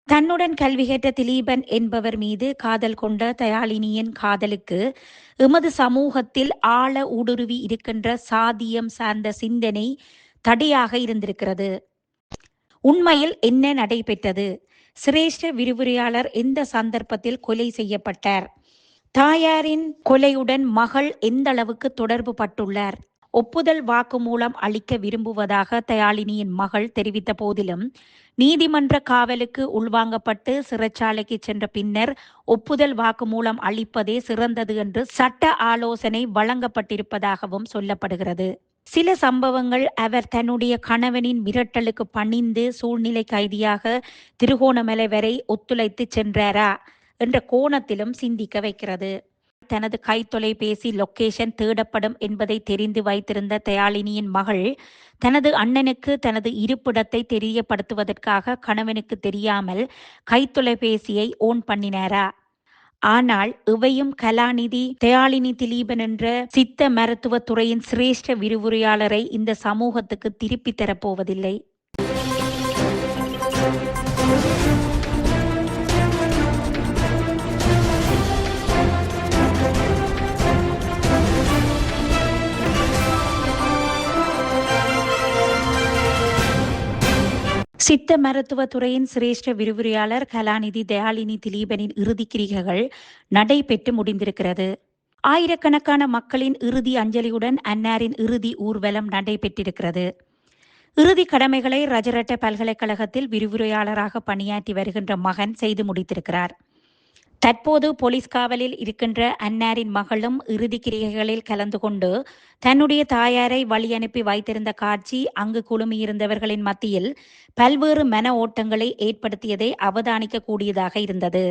தன்னுடன் கல்வி கேட்ட திலீபன் என்பவர் மீது காதல் கொண்ட தயாளினியின் காதலுக்கு எமது சமூகத்தில் ஆழ ஊடுருவி இருக்கின்ற சாதியம் சார்ந்த சிந்தனை தடையாக இருந்திருக்கிறது. உண்மையில் என்ன நடைபெற்றது? சிரேஷ்ட விரிவுரையாளர் எந்த சந்தர்ப்பத்தில் கொலை செய்யப்பட்டார்? தாயாரின் கொலையுடன் மகள் எந்த அளவுக்கு தொடர்பு பட்டுள்ளார்? ஒப்புதல் வாக்குமூலம் அளிக்க விரும்புவதாக தயாளினியின் மகள் தெரிவித்த போதிலும் நீதிமன்ற காவலுக்கு உள்வாங்கப்பட்டு சிறைச்சாலைக்கு சென்ற பின்னர் ஒப்புதல் வாக்குமூலம் அளிப்பதே சிறந்தது என்று சட்ட ஆலோசனை வழங்கப்பட்டிருப்பதாகவும் சொல்லப்படுகிறது. சில சம்பவங்கள் அவர் தன்னுடைய கணவனின் மிரட்டலுக்கு பணிந்து சூழ்நிலை கைதியாக திருகோணமலை வரை ஒத்துழைத்து சென்றாரா என்ற கோணத்திலும் சிந்திக்க வைக்கிறது. தனது கைத்தொலைபேசி லொக்கேஷன் தேடப்படும் என்பதை தெரிந்து வைத்திருந்த தயாளினியின் மகள் தனது அண்ணனுக்கு தனது இருப்பிடத்தை தெரியப்படுத்துவதற்காக கணவனுக்கு தெரியாமல் கைத்தொலைபேசியை ஓன் பண்ணினாரா? ஆனால் இவையும் கலாநிதி தயாளினி திலீபன் என்ற சித்த மருத்துவ துறையின் சிரேஷ்ட விரிவுரையாளரை இந்த சமூகத்துக்கு திருப்பி தரப்போவதில்லை. சித்த மருத்துவத்துறையின் சிரேஷ்ட விரிவுரையாளர் கலாநிதி தயாளினி திலீபனின் இறுதிக்கிரிகைகள் நடைபெற்று முடிந்திருக்கிறது. ஆயிரக்கணக்கான மக்களின் இறுதி அஞ்சலியுடன் அன்னாரின் இறுதி ஊர்வலம் நடைபெற்றிருக்கிறது. இறுதி கடமைகளை ரஜரட்ட பல்கலைக்கழகத்தில் விரிவுரையாளராக பணியாற்றி வருகின்ற மகன் செய்து முடித்திருக்கிறார். தற்போது போலீஸ் காவலில் இருக்கின்ற அன்னாரின் மகளும் இறுதி கிரிகைகளில் கலந்து கொண்டு தன்னுடைய தாயாரை வழி அனுப்பி வைத்திருந்த காட்சி அங்கு குழுமியிருந்தவர்களின் மத்தியில் பல்வேறு மன ஓட்டங்களை ஏற்படுத்தியதை அவதானிக்க கூடியதாக இருந்தது.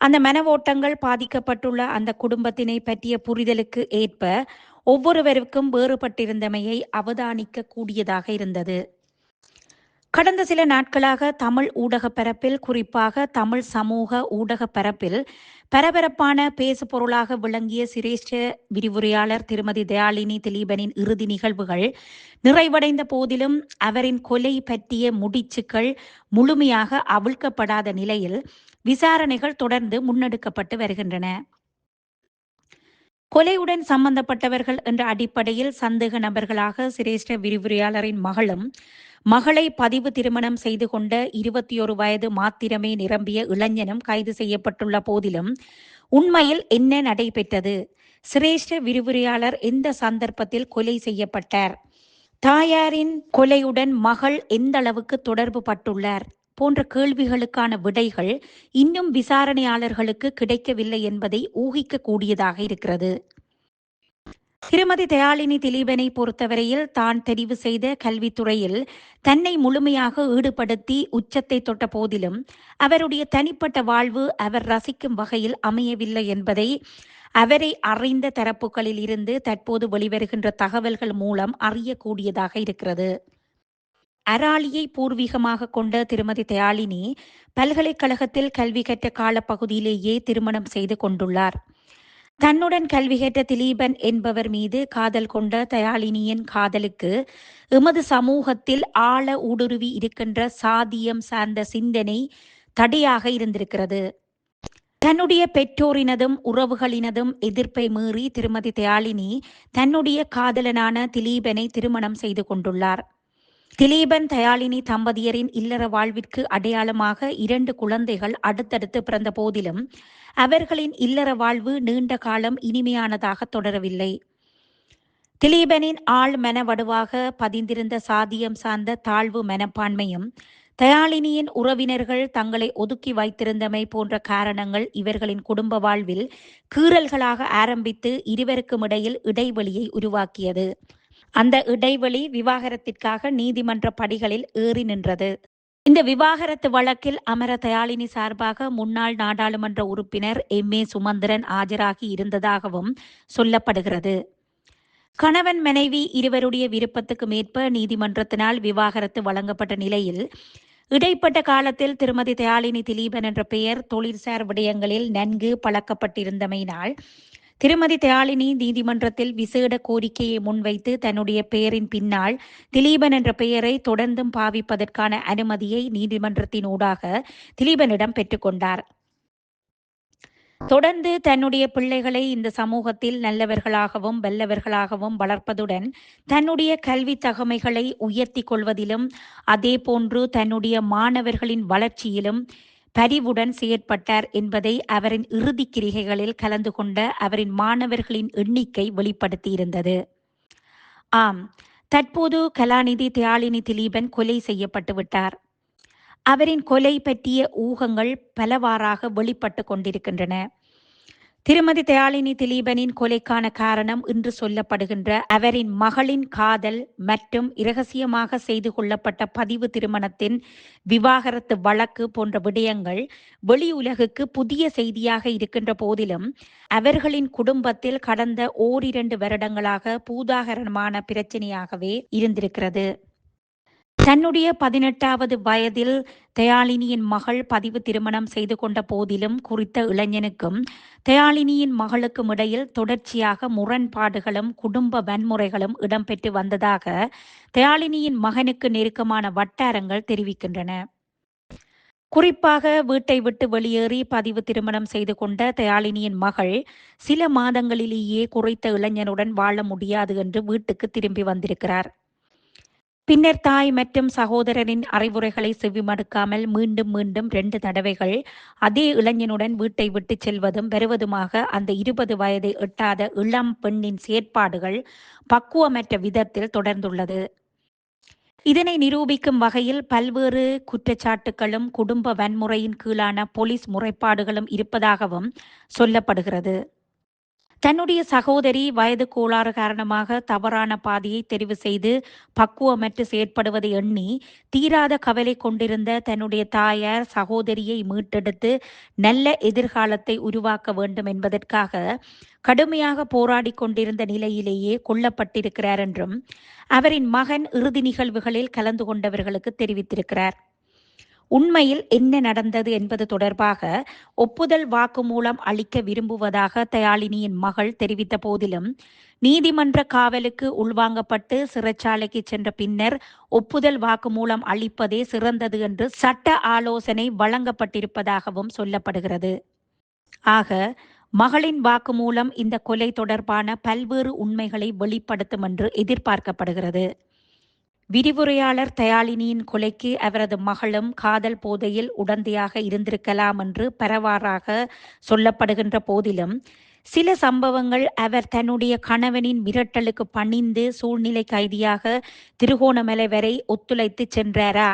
அந்த மன ஓட்டங்கள் பாதிக்கப்பட்டுள்ள அந்த குடும்பத்தினை பற்றிய புரிதலுக்கு ஏற்ப ஒவ்வொருவருக்கும் வேறுபட்டிருந்தமையை அவதானிக்க கூடியதாக இருந்தது. கடந்த சில நாட்களாக தமிழ் ஊடக பரப்பில், குறிப்பாக தமிழ் சமூக ஊடக பரப்பில் பரபரப்பான பேசு பொருளாக விளங்கிய சிரேஷ்ட விரிவுரையாளர் திருமதி தயாளினி திலீபனின் இறுதி நிகழ்வுகள் நிறைவடைந்த போதிலும் அவரின் கொலை பற்றிய முடிச்சுக்கள் முழுமையாக அவிழ்க்கப்படாத நிலையில் விசாரணைகள் தொடர்ந்து முன்னெடுக்கப்பட்டு வருகின்றன. கொலையுடன் சம்பந்தப்பட்டவர்கள் என்ற அடிப்படையில் சந்தேக நபர்களாக சிரேஷ்ட விரிவுரையாளரின் மகளும் மகளை பதிவு திருமணம் செய்து கொண்ட 21 வயது மாத்திரமே நிரம்பிய இளைஞனும் கைது செய்யப்பட்டுள்ள போதிலும் உண்மையில் என்ன நடைபெற்றது? சிரேஷ்ட விரிவுரையாளர் எந்த சந்தர்ப்பத்தில் கொலை செய்யப்பட்டார்? தாயாரின் கொலையுடன் மகள் எந்த அளவுக்கு தொடர்பு பட்டுள்ளார் போன்ற கேள்விகளுக்கான விடைகள் இன்னும் விசாரணையாளர்களுக்கு கிடைக்கவில்லை என்பதை ஊகிக்க கூடியதாக இருக்கிறது. திருமதி தயாளினி திலீபனை பொறுத்தவரையில் தான் தெரிவு செய்த கல்வித்துறையில் தன்னை முழுமையாக ஈடுபடுத்தி உச்சத்தை தொட்ட போதிலும் அவருடைய தனிப்பட்ட வாழ்வு அவர் ரசிக்கும் வகையில் அமையவில்லை என்பதை அவரை அறிந்த தரப்புகளில் இருந்து தற்போது வெளிவருகின்ற தகவல்கள் மூலம் அறியக்கூடியதாக இருக்கிறது. அராலியை பூர்வீகமாக கொண்ட திருமதி தயாளினி பல்கலைக்கழகத்தில் கல்வி கற்ற காலப்பகுதியிலேயே திருமணம் செய்து கொண்டுள்ளார். தன்னுடன் கல்வி கேட்ட திலீபன் என்பவர் மீது காதல் கொண்ட தயாளினியின் காதலுக்கு எமது சமூகத்தில் ஆழ ஊடுருவி இருக்கின்ற சாதியம் சார்ந்த சிந்தனை தடையாக இருந்திருக்கிறது. தன்னுடைய பெற்றோரினதும் உறவுகளினதும் எதிர்ப்பை மீறி திருமதி தயாளினி தன்னுடைய காதலனான திலீபனை திருமணம் செய்து கொண்டுள்ளார். திலீபன் தயாளினி தம்பதியரின் இல்லற வாழ்விற்கு அடையாளமாக 2 குழந்தைகள் அடுத்தடுத்து பிறந்த போதிலும் அவர்களின் இல்லற வாழ்வு நீண்ட காலம் இனிமையானதாக தொடரவில்லை. திலீபனின் ஆழ் மனவடுவாக பதிந்திருந்த சாதியம் சார்ந்த தாழ்வு மனப்பான்மையும் தயாளினியின் உறவினர்கள் தங்களை ஒதுக்கி வைத்திருந்தமை போன்ற காரணங்கள் இவர்களின் குடும்ப வாழ்வில் கீறல்களாக ஆரம்பித்து இருவருக்கும் இடையில் இடைவெளியை உருவாக்கியது. அந்த இடைவெளி விவாகரத்திற்காக நீதிமன்ற படிகளில் ஏறி நின்றது. இந்த விவாகரத்து வழக்கில் அமர தயாளினி சார்பாக முன்னாள் நாடாளுமன்ற உறுப்பினர் MA சுமந்திரன் ஆஜராகி இருந்ததாகவும் சொல்லப்படுகிறது. கணவன் மனைவி இருவருடைய விருப்பத்துக்கு மேற்ப நீதிமன்றத்தினால் விவாகரத்து வழங்கப்பட்ட நிலையில் இடைப்பட்ட காலத்தில் திருமதி தயாளினி திலீபன் என்ற பெயர் தொழிற்சார் விடயங்களில் நன்கு பழக்கப்பட்டிருந்தமையினால் திருமதி தயாளினி நீதிமன்றத்தில் விசேட கோரிக்கையை முன்வைத்து தன்னுடைய பெயரின் பின்னால் திலீபன் என்ற பெயரை தொடர்ந்தும் பாவிப்பதற்கான அனுமதியை நீதிமன்றத்தினூடாக திலீபனிடம் பெற்றுக்கொண்டார். தொடர்ந்து தன்னுடைய பிள்ளைகளை இந்த சமூகத்தில் நல்லவர்களாகவும் வல்லவர்களாகவும் வளர்ப்பதுடன் தன்னுடைய கல்வி தகமைகளை உயர்த்தி கொள்வதிலும் அதேபோன்று தன்னுடைய மாணவர்களின் வளர்ச்சியிலும் பரிவுடன் செயற்பட்டார் என்பதை அவரின் இறுதி கிரிகைகளில் கலந்து கொண்ட அவரின் மாணவர்களின் எண்ணிக்கை வெளிப்படுத்தியிருந்தது. ஆம், தற்போது கலாநிதி தயாளினி திலீபன் கொலை செய்யப்பட்டு விட்டார். அவரின் கொலை பற்றிய ஊகங்கள் பலவாறாக வெளிப்பட்டு கொண்டிருக்கின்றன. திருமதி தயாளினி திலீபனின் கொலைக்கான காரணம் இன்று சொல்லப்படுகின்ற அவரின் மகளின் காதல் மற்றும் இரகசியமாக செய்து கொள்ளப்பட்ட பதிவு திருமணத்தின் விவாகரத்து வழக்கு போன்ற விடயங்கள் வெளியுலகுக்கு புதிய செய்தியாக இருக்கின்ற போதிலும் அவர்களின் குடும்பத்தில் கடந்த 1-2 வருடங்களாக பூதாகரமான பிரச்சனையாகவே இருந்திருக்கிறது. தன்னுடைய 18வது வயதில் தயாளினியின் மகள் பதிவு திருமணம் செய்து கொண்ட போதிலும் குறித்த இளைஞனுக்கும் தயாளினியின் மகளுக்கும் இடையில் தொடர்ச்சியாக முரண்பாடுகளும் குடும்ப வன்முறைகளும் இடம்பெற்று வந்ததாக தயாளினியின் மகனுக்கு நெருக்கமான வட்டாரங்கள் தெரிவிக்கின்றன. குறிப்பாக வீட்டை விட்டு வெளியேறி பதிவு திருமணம் செய்து கொண்ட தயாளினியின் மகள் சில மாதங்களிலேயே குறித்த இளைஞனுடன் வாழ முடியாது என்று வீட்டுக்கு திரும்பி வந்திருக்கிறார். பின்னர் தாய் மற்றும் சகோதரரின் அறிவுரைகளை செவிமடுக்காமல் மீண்டும் 2 தடவைகள் அதே இளைஞனுடன் வீட்டை விட்டு செல்வதும் வருவதுமாக அந்த 20 வயதை எட்டாத இளம் பெண்ணின் செயற்பாடுகள் பக்குவமற்ற விதத்தில் தொடர்ந்துள்ளது. இதனை நிரூபிக்கும் வகையில் பல்வேறு குற்றச்சாட்டுகளும் குடும்ப வன்முறையின் கீழான போலீஸ் முறைப்பாடுகளும் இருப்பதாகவும் சொல்லப்படுகிறது. தன்னுடைய சகோதரி வயது கோளாறு காரணமாக தவறான பாதையை தெரிவு செய்து பக்குவமற்று செயற்படுவதை எண்ணி தீராத கவலை கொண்டிருந்த தன்னுடைய தாயார் சகோதரியை மீட்டெடுத்து நல்ல எதிர்காலத்தை உருவாக்க வேண்டும் என்பதற்காக கடுமையாக போராடி கொண்டிருந்த நிலையிலேயே கொல்லப்பட்டிருக்கிறார் என்றும் அவரின் மகன் இறுதி நிகழ்வுகளில் கலந்து கொண்டவர்களுக்கு தெரிவித்திருக்கிறார். உண்மையில் என்ன நடந்தது என்பது தொடர்பாக ஒப்புதல் வாக்குமூலம் அளிக்க விரும்புவதாக தயாளினியின் மகள் தெரிவித்த போதிலும் நீதிமன்ற காவலுக்கு உள்வாங்கப்பட்டு சிறைச்சாலைக்கு சென்ற பின்னர் ஒப்புதல் வாக்குமூலம் அளிப்பதே சிறந்தது என்று சட்ட ஆலோசனை வழங்கப்பட்டிருப்பதாகவும் சொல்லப்படுகிறது. ஆக மகளின் வாக்குமூலம் இந்த கொலை தொடர்பான பல்வேறு உண்மைகளை வெளிப்படுத்தும் என்று எதிர்பார்க்கப்படுகிறது. விரிவுரையாளர் தயாளினியின் கொலைக்கு அவரது மகளும் காதல் போதையில் உடந்தையாக இருந்திருக்கலாம் என்று பரவாறாக சொல்லப்படுகின்ற போதிலும் சில சம்பவங்கள் அவர் தன்னுடைய கணவனின் மிரட்டலுக்கு பணிந்து சூழ்நிலை கைதியாக திருகோணமலை வரை ஒத்துழைத்து சென்றாரா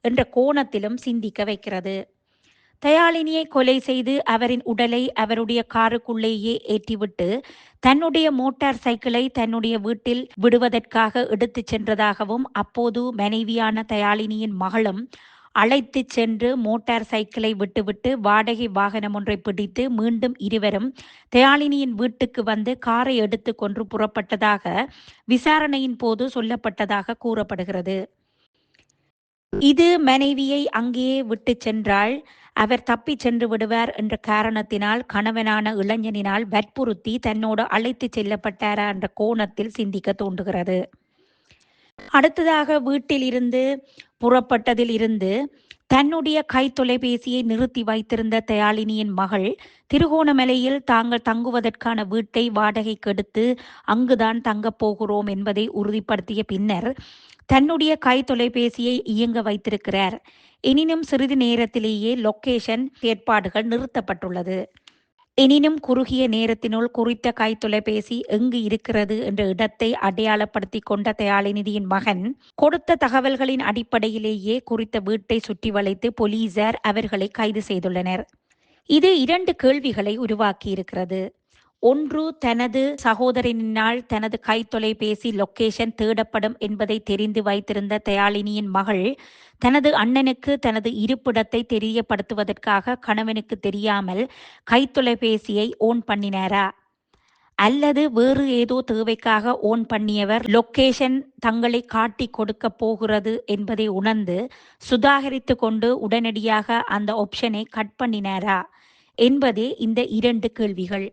என்ற கோணத்திலும் சிந்திக்க வைக்கிறது. தயாளினியை கொலை செய்து அவரின் உடலை அவருடைய காருக்குள்ளேயே ஏற்றிவிட்டு தன்னுடைய மோட்டார் சைக்கிளை தன்னுடைய வீட்டில் விடுவதற்காக எடுத்து சென்றதாகவும் அப்போது மனைவியான தயாளினியின் மகளும் அழைத்து சென்று மோட்டார் சைக்கிளை விட்டுவிட்டு வாடகை வாகனம் ஒன்றை பிடித்து மீண்டும் இருவரும் தயாளினியின் வீட்டுக்கு வந்து காரை எடுத்து கொன்று புறப்பட்டதாக விசாரணையின் போது சொல்லப்பட்டதாக கூறப்படுகிறது. இது மனைவியை அங்கேயே விட்டு சென்றால் அவர் தப்பி சென்று விடுவார் என்ற காரணத்தினால் கணவனான இளைஞனினால் வற்புறுத்தி தன்னோடு அழைத்து செல்லப்பட்டாரா என்ற கோணத்தில் சிந்திக்க தோன்றுகிறது. அடுத்ததாக வீட்டில் இருந்து புறப்பட்டதில் இருந்து தன்னுடைய கைத்தொலைபேசியை நிறுத்தி வைத்திருந்த தயாளினியின் மகள் திருகோணமலையில் தாங்கள் தங்குவதற்கான வீட்டை வாடகைக்கு எடுத்து அங்குதான் தங்கப் போகிறோம் என்பதை உறுதிப்படுத்திய பின்னர் தன்னுடைய கைத்தொலைபேசியை இயங்க வைத்திருக்கிறார். எனினும் சிறிது நேரத்திலேயே லொக்கேஷன் ஏற்பாடுகள் நிறுத்தப்பட்டுள்ளது. எனினும் குறுகிய நேரத்தினுள் குறித்த கைத்தொலைபேசி எங்கு இருக்கிறது என்ற இடத்தை அடையாளப்படுத்தி கொண்ட தயாளினியின் மகன் கொடுத்த தகவல்களின் அடிப்படையிலேயே குறித்த வீட்டை சுற்றி வளைத்து போலீசார் அவர்களை கைது செய்துள்ளனர். இது 2 கேள்விகளை உருவாக்கியிருக்கிறது. ஒன்று, தனது சகோதரனினால் தனது கைத்தொலைபேசி லொக்கேஷன் தேடப்படும் என்பதை தெரிந்து வைத்திருந்த தயாளினியின் மகள் தனது அண்ணனுக்கு தனது இருப்பிடத்தை தெரியப்படுத்துவதற்காக கணவனுக்கு தெரியாமல் கைத்தொலைபேசியை ஓன் பண்ணினாரா? அல்லது வேறு ஏதோ தேவைக்காக ஓன் பண்ணியவர் லொக்கேஷன் தங்களை காட்டி கொடுக்க போகிறது என்பதை உணர்ந்து சுதாகரித்து கொண்டு உடனடியாக அந்த ஆப்ஷனை கட் பண்ணினாரா என்பதே இந்த 2 கேள்விகள்.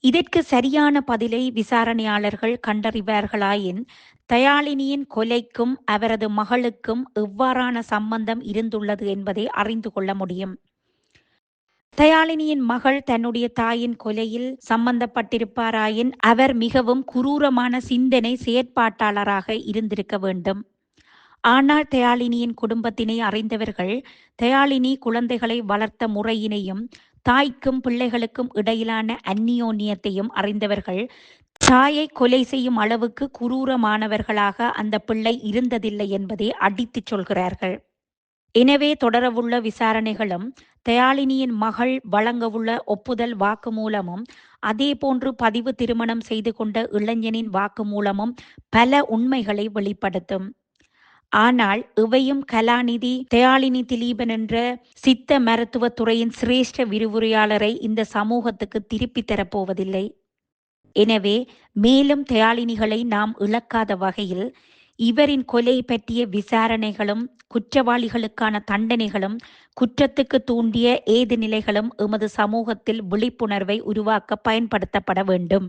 இதற்கு சரியான பதிலை விசாரணையாளர்கள் கண்டறிவார்களாயின், தயாளினியின் கொலைக்கும் அவரது மகளுக்கும் எவ்வாறான சம்பந்தம் இருந்துள்ளது என்பதை அறிந்து கொள்ள முடியும். தயாளினியின் மகள் தன்னுடைய தாயின் கொலையில் சம்பந்தப்பட்டிருப்பாராயின், அவர் மிகவும் குரூரமான சிந்தனை செயற்பாட்டாளராக இருந்திருக்க வேண்டும். ஆனால் தயாளினியின் குடும்பத்தினை அறிந்தவர்கள், தயாளினி குழந்தைகளை வளர்த்த முறையினையும் தாய்க்கும் பிள்ளைகளுக்கும் இடையிலான அந்நியோன்யத்தையும் அறிந்தவர்கள், தாயை கொலை செய்யும் அளவுக்கு குரூரமானவர்களாக அந்த பிள்ளை இருந்ததில்லை என்பதை அடித்துச் சொல்கிறார்கள். எனவே தொடரவுள்ள விசாரணைகளும், தயாளினியின் மகள் வழங்கவுள்ள ஒப்புதல் வாக்குமூலமும், அதேபோன்று பதிவு திருமணம் செய்து கொண்ட இளைஞனின் வாக்குமூலமும் பல உண்மைகளை வெளிப்படுத்தும். ஆனால் இவையும் கலாநிதி தயாளினி திலீபன் என்ற சித்த மருத்துவத் துறையின் சிரேஷ்ட விரிவுரையாளரை இந்த சமூகத்துக்கு திருப்பி தரப்போவதில்லை. எனவே மேலும் தயாளினிகளை நாம் இழக்காத வகையில் இவரின் கொலை பற்றிய விசாரணைகளும், குற்றவாளிகளுக்கான தண்டனைகளும், குற்றத்துக்கு தூண்டிய ஏது நிலைகளும் எமது சமூகத்தில் விழிப்புணர்வை உருவாக்க பயன்படுத்தப்பட வேண்டும்.